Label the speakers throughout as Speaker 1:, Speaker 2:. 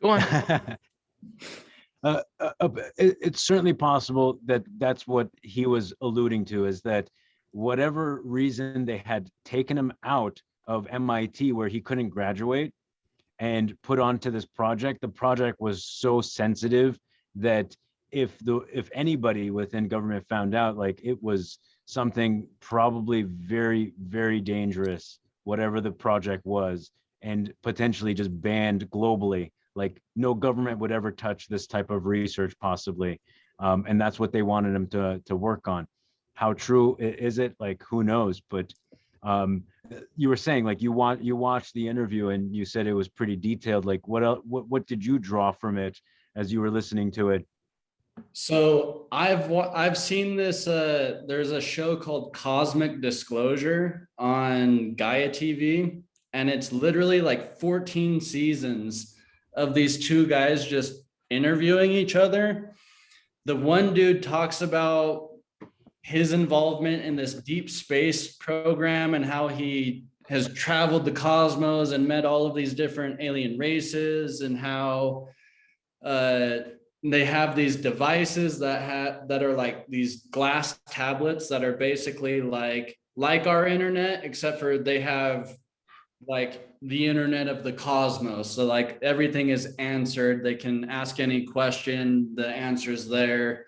Speaker 1: Go on.
Speaker 2: It's certainly possible that that's what he was alluding to, is that whatever reason they had taken him out of MIT where he couldn't graduate and put onto this project, the project was so sensitive that if anybody within government found out, like, it was something probably very, very dangerous, whatever the project was, and potentially just banned globally. Like, no government would ever touch this type of research, possibly. And that's what they wanted him to work on. How true is it? Like, who knows? But um, you were saying, like, you watched the interview and you said it was pretty detailed. Like, what else, what did you draw from it as you were listening to it?
Speaker 3: So I've seen this. There's a show called Cosmic Disclosure on Gaia TV, and it's literally like 14 seasons of these two guys just interviewing each other. The one dude talks about his involvement in this deep space program and how he has traveled the cosmos and met all of these different alien races, and how they have these devices that are like these glass tablets that are basically like our internet, except for they have like the internet of the cosmos. So like everything is answered. They can ask any question, the answer's there.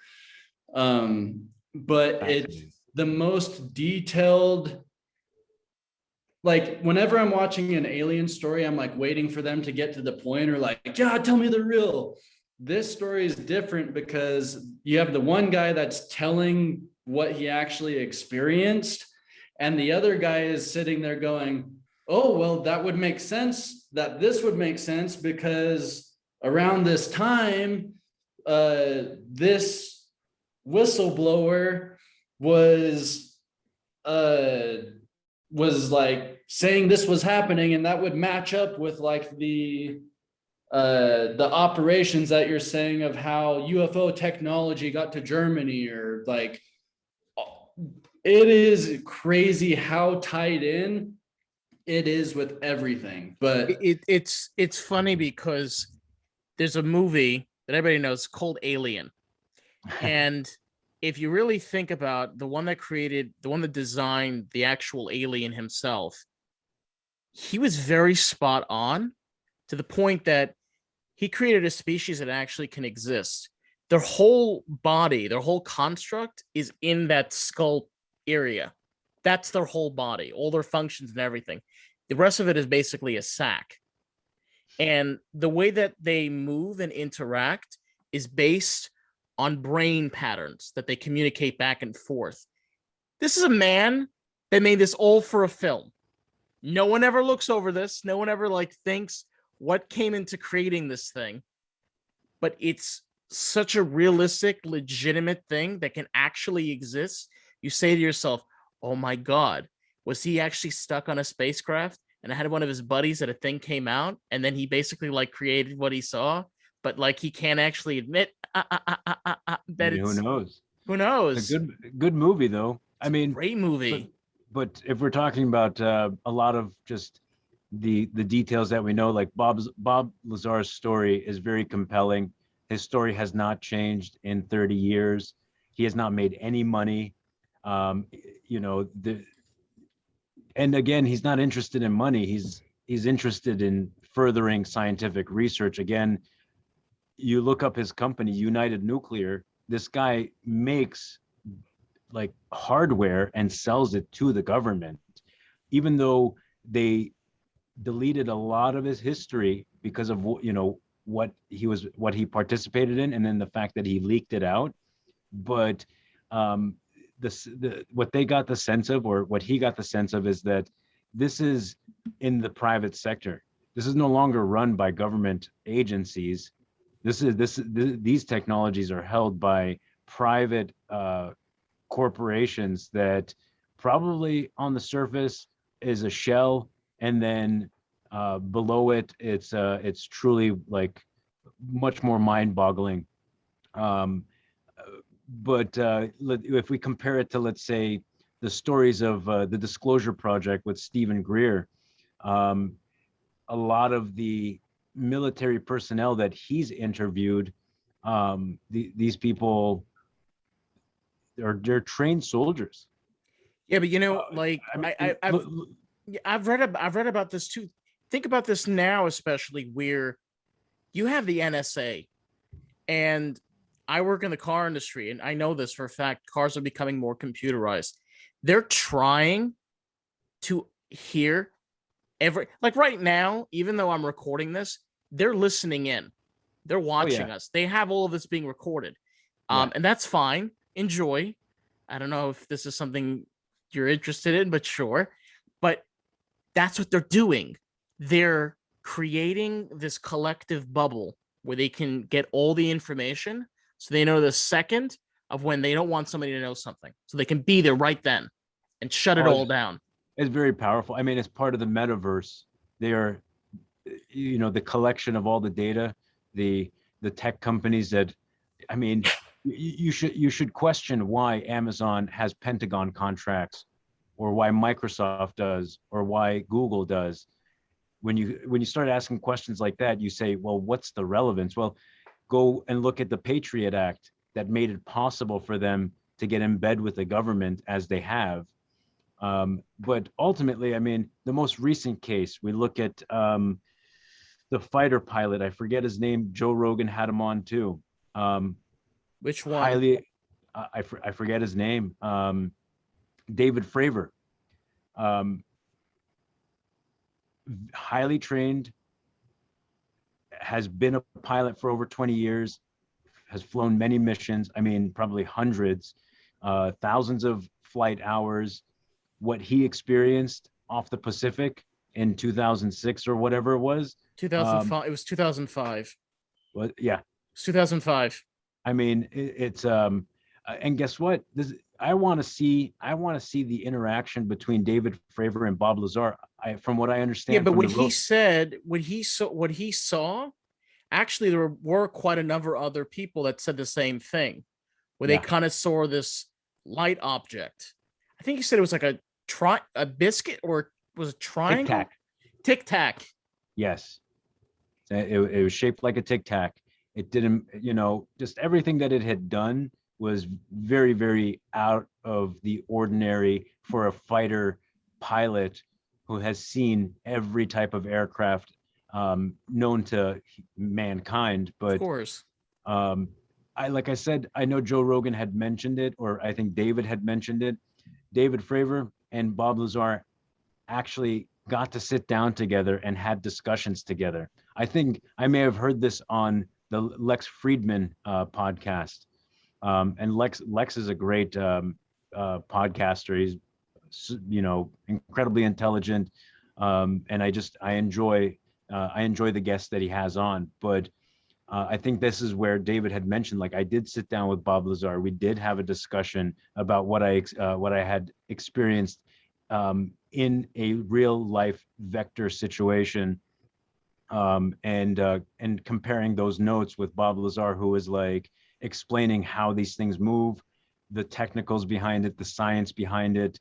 Speaker 3: But it's the most detailed. Like whenever I'm watching an alien story, I'm like waiting for them to get to the point, or like, yeah, tell me the real. This story is different because you have the one guy that's telling what he actually experienced, and the other guy is sitting there going, oh, well, that would make sense, that this would make sense because around this time, this whistleblower was like saying this was happening, and that would match up with like the operations that you're saying of how UFO technology got to Germany, or like, it is crazy how tied in it is with everything. But
Speaker 1: it's funny because there's a movie that everybody knows called Alien. And if you really think about the one that designed the actual alien himself, he was very spot on, to the point that he created a species that actually can exist. Their whole body, their whole construct is in that skull area. That's their whole body, all their functions and everything. The rest of it is basically a sack. And the way that they move and interact is based on brain patterns that they communicate back and forth. This is a man that made this all for a film. No one ever looks over this. No one ever like thinks what came into creating this thing. But it's such a realistic, legitimate thing that can actually exist. You say to yourself, oh my God, was he actually stuck on a spacecraft and I had one of his buddies that a thing came out and then he basically like created what he saw, but like he can't actually admit that it's,
Speaker 2: who knows?
Speaker 1: Who knows?
Speaker 2: A good movie though. I mean,
Speaker 1: great movie.
Speaker 2: But if we're talking about a lot of just the details that we know, like Bob Lazar's story is very compelling. His story has not changed in 30 years. He has not made any money. And again, he's not interested in money. He's interested in furthering scientific research. Again, you look up his company, United Nuclear. This guy makes like hardware and sells it to the government, even though they deleted a lot of his history because of what he participated in, and then the fact that he leaked it out. But what they got the sense of, or what he got the sense of, is that this is in the private sector. This is no longer run by government agencies. These technologies are held by private corporations that probably on the surface is a shell, and then below it's truly like much more mind-boggling. But if we compare it to, let's say, the stories of the Disclosure Project with Stephen Greer, a lot of the military personnel that he's interviewed, these people they're trained soldiers.
Speaker 1: Yeah, but
Speaker 2: Uh,
Speaker 1: like
Speaker 2: I mean,
Speaker 1: I've read about this too. Think about this now, especially where you have the NSA, and I work in the car industry, and I know this for a fact. Cars are becoming more computerized. They're trying to hear like right now, even though I'm recording this, they're listening in. They're watching us. They have all of this being recorded. And that's fine. Enjoy. I don't know if this is something you're interested in, but sure. But that's what they're doing. They're creating this collective bubble where they can get all the information, so they know the second of when they don't want somebody to know something. So they can be there right then and shut it all down.
Speaker 2: It's very powerful. I mean, it's part of the metaverse. They are, the collection of all the data, the tech companies that, I mean, you should question why Amazon has Pentagon contracts, or why Microsoft does, or why Google does. When you start asking questions like that, you say, well, what's the relevance? Well, go and look at the Patriot Act that made it possible for them to get in bed with the government as they have. But ultimately, I mean, the most recent case, we look at the fighter pilot. I forget his name. Joe Rogan had him on too.
Speaker 1: Which one?
Speaker 2: I forget his name. David Fravor. Highly trained, has been a pilot for over 20 years, has flown many missions. I mean, probably hundreds, thousands of flight hours. What he experienced off the Pacific in 2006 or whatever it was.
Speaker 1: 2005. It was 2005.
Speaker 2: Well, yeah.
Speaker 1: It's 2005.
Speaker 2: I mean, it's and guess what? I want to see the interaction between David Fravor and Bob Lazar. From what I understand.
Speaker 1: Yeah, but what he said, what he saw, actually, there were quite a number of other people that said the same thing, where they kind of saw this light object. I think he said it was like a biscuit, or was it triangle? Tic Tac.
Speaker 2: Yes, it was shaped like a Tic Tac. It didn't, just everything that it had done was very, very out of the ordinary for a fighter pilot who has seen every type of aircraft known to mankind. But
Speaker 1: of course,
Speaker 2: like I said, I know Joe Rogan had mentioned it, or I think David had mentioned it. David Fravor and Bob Lazar actually got to sit down together and had discussions together. I think I may have heard this on the Lex Friedman podcast. And Lex is a great podcaster. He's, incredibly intelligent. And I enjoy the guests that he has on. But I think this is where David had mentioned, like, I did sit down with Bob Lazar. We did have a discussion about what I had experienced in a real life vector situation, and comparing those notes with Bob Lazar, who is like explaining how these things move, the technicals behind it, the science behind it.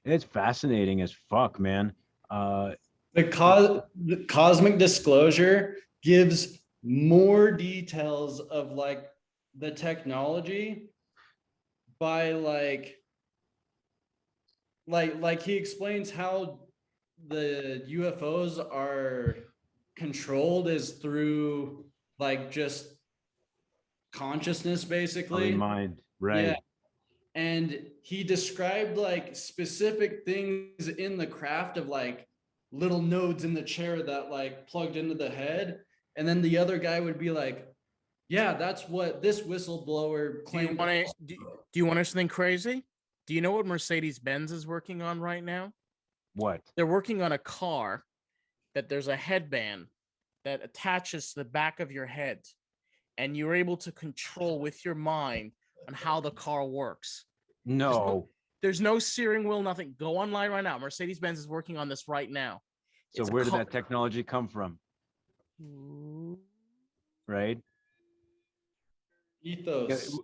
Speaker 2: It's fascinating as fuck, man.
Speaker 3: The cosmic disclosure gives more details of like the technology by like he explains how the UFOs are controlled is through like just consciousness, basically.
Speaker 2: Mind, right?
Speaker 3: Yeah. And he described like specific things in the craft of like little nodes in the chair that like plugged into the head. And then the other guy would be like, yeah, that's what this whistleblower claimed.
Speaker 1: Do you want to something crazy? Do you know what Mercedes-Benz is working on right now?
Speaker 2: What?
Speaker 1: They're working on a car that there's a headband that attaches to the back of your head, and you're able to control with your mind on how the car works.
Speaker 2: No.
Speaker 1: There's no steering wheel, nothing. Go online right now. Mercedes-Benz is working on this right now.
Speaker 2: So where did that technology come from? Right?
Speaker 3: Ethos.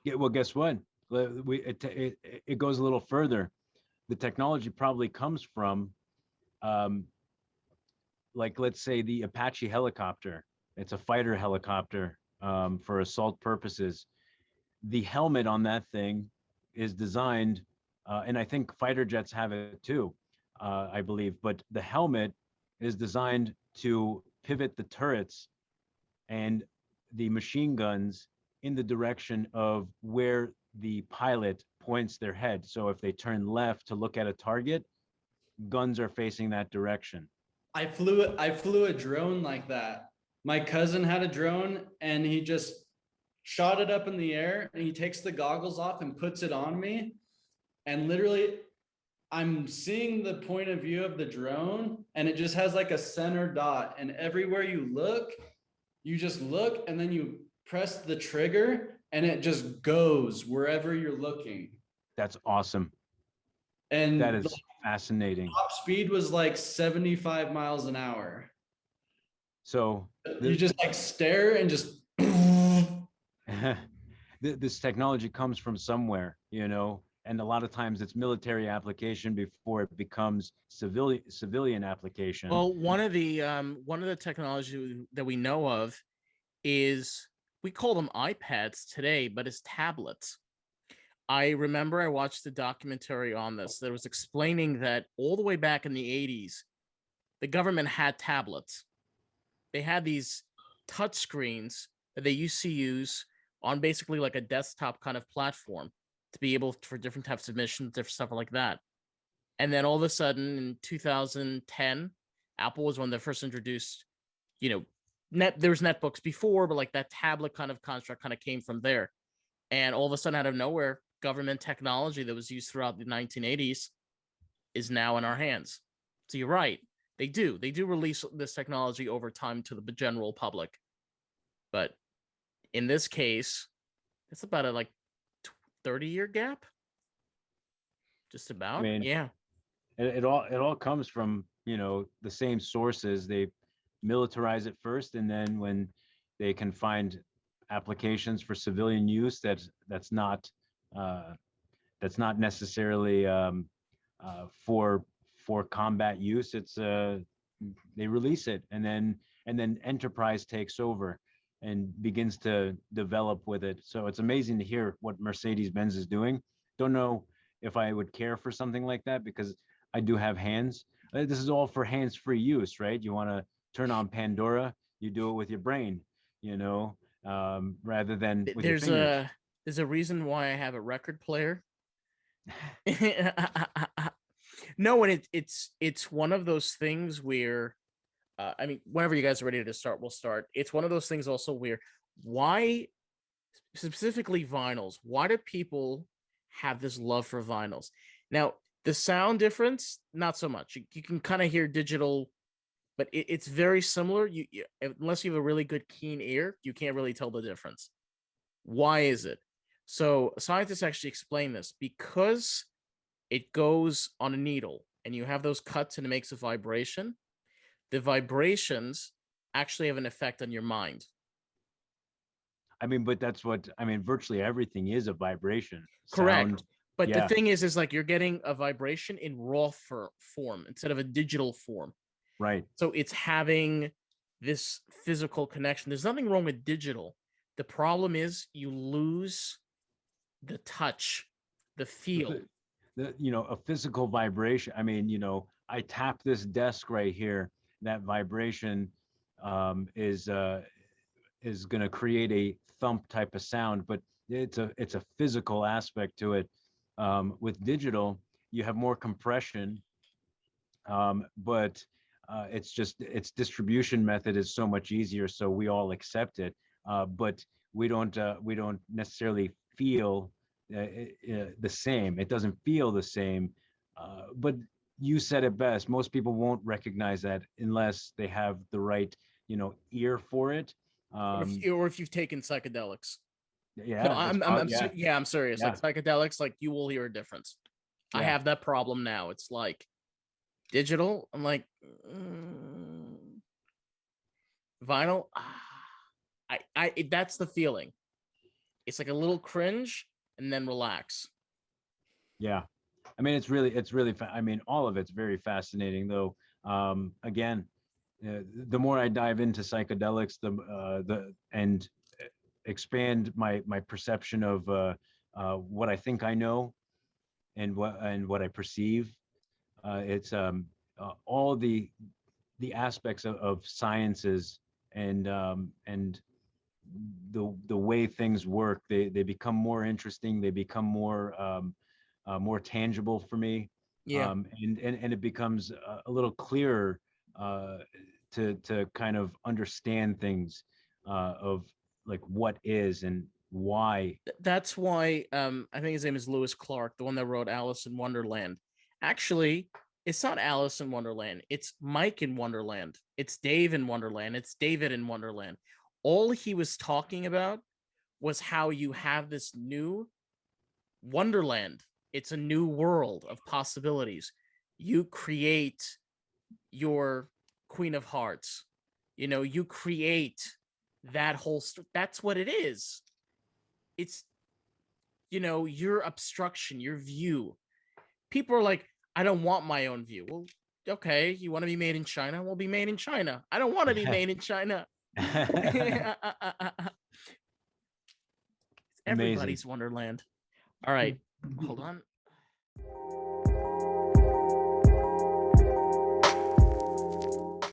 Speaker 2: Yeah, well, guess what? It goes a little further. The technology probably comes from like let's say the Apache helicopter, it's a fighter helicopter for assault purposes. The helmet on that thing is designed, and I think fighter jets have it too, I believe, but the helmet is designed to pivot the turrets and the machine guns in the direction of where the pilot points their head. So if they turn left to look at a target, guns are facing that direction.
Speaker 3: I flew a drone like that. My cousin had a drone and he just shot it up in the air and he takes the goggles off and puts it on me. And literally, I'm seeing the point of view of the drone and it just has like a center dot. And everywhere you look, you just look and then you press the trigger and it just goes wherever you're looking.
Speaker 2: That's awesome.
Speaker 3: And
Speaker 2: That is fascinating.
Speaker 3: top speed was like 75 miles an hour.
Speaker 2: So
Speaker 3: You just like stare and just
Speaker 2: this technology comes from somewhere, you know, and a lot of times it's military application before it becomes civilian application.
Speaker 1: Well, one of the technology that we know of is, we call them iPads today, but it's tablets. I remember I watched a documentary on this that was explaining that all the way back in the 80s, the government had tablets. They had these touch screens that they used to use on basically like a desktop kind of platform to be able for different types of missions, different stuff like that. And then all of a sudden in 2010, Apple was when they first introduced, you know, there was netbooks before, but like that tablet kind of construct kind of came from there. And all of a sudden, out of nowhere, government technology that was used throughout the 1980s is now in our hands. So you're right. They do release this technology over time to the general public. But in this case, it's about a like 30-year gap. Just about.
Speaker 2: I mean,
Speaker 1: yeah.
Speaker 2: It all comes from, you know, the same sources. They militarize it first, and then when they can find applications for civilian use that's not necessarily for combat use, it's they release it, and then enterprise takes over and begins to develop with it. So it's amazing to hear what Mercedes-Benz is doing. Don't know if I would care for something like that because I do have hands. This is all for hands-free use, right? You want to turn on Pandora, you do it with your brain, you know, rather than with your fingers.
Speaker 1: There's a reason why I have a record player. No, and it's one of those things where, I mean, whenever you guys are ready to start, we'll start. It's one of those things also where, why specifically vinyls? Why do people have this love for vinyls? Now, the sound difference, not so much. You can kind of hear digital, but it's very similar. You unless you have a really good keen ear, you can't really tell the difference. Why is it? So scientists actually explain this because it goes on a needle and you have those cuts and it makes a vibration. The vibrations actually have an effect on your mind.
Speaker 2: I mean, but that's what I mean. Virtually everything is a vibration.
Speaker 1: Correct.
Speaker 2: Sound,
Speaker 1: But
Speaker 2: yeah.
Speaker 1: the thing is like you're getting a vibration in raw form instead of a digital form.
Speaker 2: Right.
Speaker 1: So it's having this physical connection. There's nothing wrong with digital. The problem is you lose the touch, the feel.
Speaker 2: You know, a physical vibration. I mean, you know, I tap this desk right here. That vibration is going to create a thump type of sound, but it's a physical aspect to it. With digital, you have more compression, but its distribution method is so much easier, so we all accept it. But we don't necessarily feel the same. It doesn't feel the same. But you said it best. Most people won't recognize that unless they have the right, you know, ear for it.
Speaker 1: Or if you've taken psychedelics.
Speaker 2: Yeah,
Speaker 1: No, I'm serious.
Speaker 2: Yeah.
Speaker 1: Like psychedelics, like you will hear a difference.
Speaker 2: Yeah.
Speaker 1: I have that problem now. It's like digital. I'm like vinyl. That's the feeling. It's like a little cringe and then relax.
Speaker 2: Yeah, I mean, it's really I mean, all of it's very fascinating, though. Again, the more I dive into psychedelics, the and expand my perception of what I think I know and what I perceive. It's all the aspects of sciences and the way things work. They become more interesting. They become more tangible for me.
Speaker 1: Yeah.
Speaker 2: And it becomes a little clearer to kind of understand things of like what is and why.
Speaker 1: That's why I think his name is Lewis Clark, the one that wrote Alice in Wonderland. Actually, it's not Alice in Wonderland. It's Mike in Wonderland. It's Dave in Wonderland. It's David in Wonderland. All he was talking about was how you have this new Wonderland. It's a new world of possibilities. You create your Queen of Hearts. You know, you create that whole that's what it is. It's, you know, your obstruction, your view. People are like, I don't want my own view. Well, okay, you want to be made in China? We'll be made in China. I don't want to be made in China. It's everybody's Wonderland. All right, hold on.